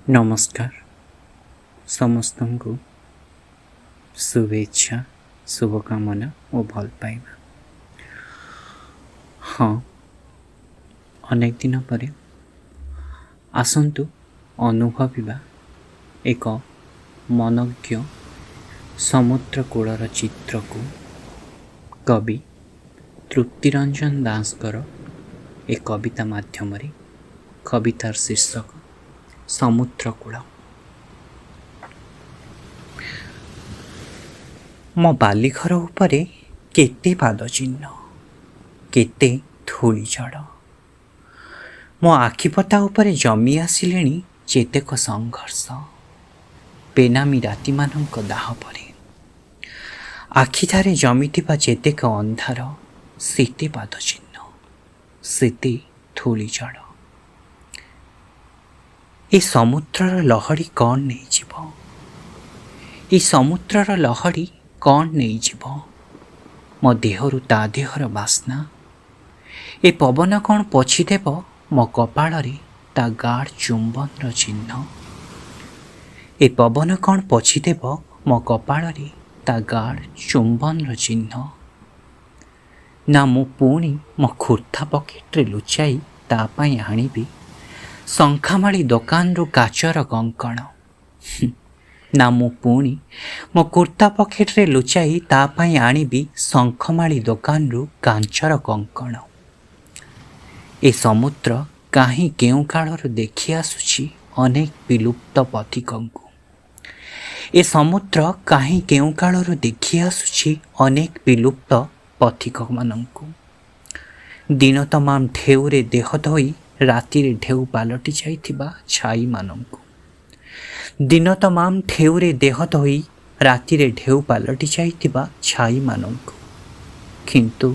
नमस्कार समस्त को शुभेच्छा शुभकामना और भल पाइबा। हाँ, अनेक दिन पर आसंतु अनुभविबा एक मनज्ञ समुद्र कूलर चित्र को कवि तृप्तिरंजन दासकर एक कविता माध्यम कवितार शीर्षक समुद्र कूल। मो बालीघर उपरे केते पाद चिन्ह केते धूली जड़ मो आखिपता उपरे जमी आसिलेणी जेतेक संघर्ष बेनामी राति मानक दाह परे आखिठारे जमिथिबा जेतेक अंधार सेते पाद चिन्ह सेते धूली जड़ ए समुद्रर लहड़ी कौन नहीं जीव ए समुद्रर लहड़ी कौन नहीं जीव मो देहरु ता देहर बास्ना ए पवन कौन पछिदेव मो कपाଳରେ ता गाढ़ चुंबन चिन्ह ए पवन कौन पछिदेव मो कपाଳରେ ता गाढ़ चुंबन चिन्ह ना मु पुणी मो खुर्था पकेट्रे लुचाई ता पाई आनिबी शंखामाड़ी दोकान रु काचर कंकण ना मु पुणी मो कुर्ता पकेट्रे लुचाई ता पाई आनिबी शंखमाड़ी दोकान रु कांचर कंकण ए समुद्र काहीं केउ कालरु देखि आसुछि अनेक विलुप्त पथिकंकु ए समुद्र काहीं केउ कालरु देखि आसुछि अनेक विलुप्त पथिक मानंकु दिन तमाम ढेउरे देह धोई राति ढेउ पालटि जाइथिबा छाई मानंकु दिन तमाम ढेउरे देह धोई राति ढेउ पालटि जाइथिबा छाई मानंकु किंतु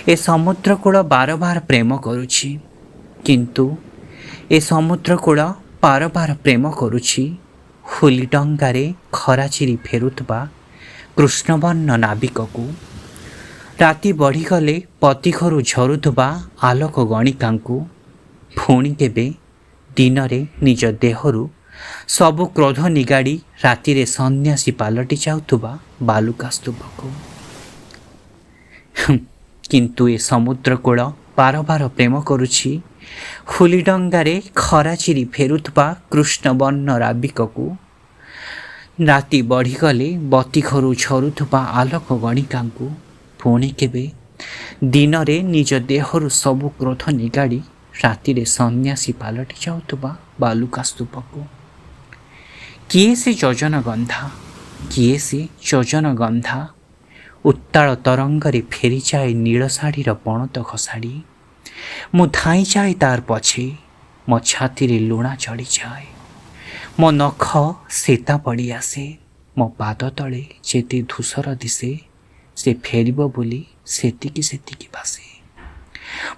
ए समुद्र कूल बार बार प्रेम करुछि किंतु ए समुद्र कूल बार बार प्रेम करुछि हुली डंगारे खरा चिरी फेरुथबा कृष्णवर्ण नाविककु राति बढ़ीगले पतिघरु झरुथबा आलोक गणिकांकु पुणी केबे दिन रे निज देहरु सबु क्रोध निगाड़ी राति रे सन्यासी पालटि जाउथबा बालुका स्तूपको किंतु ए समुद्र कूल बार बार प्रेम करुछि हुली डंगारे खरा चिरी फेरुथबा कृष्णवर्ण नाविककु राति बढ़ीगले बतीघरु झरुथबा आलोक गणिकांकु पुणी केबे दिन रे निज देहरु सबु क्रोध निगाड़ी राति रे सन्यासी पालटि जाउथबा बालुका स्तूपको किए से योजन गंधा किए से योजन गंधा उत्ताल तरंगरे फेरी जाए नील शाढ़ीर पणत खसाड़ी मु धाई जाए तार पछे मो छाती रे लुणा चढ़ी जाए मो नख सेता पड़ी आसे मो पाद तले जेते धूसर दिसे से फेरिबो बोली सेतिकी सेतिकी भासे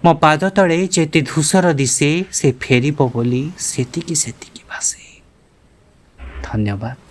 मो पाद तले जेते धूसर दिसे से फेरिबो बोली सेतिकी सेतिकी भासे। धन्यवाद।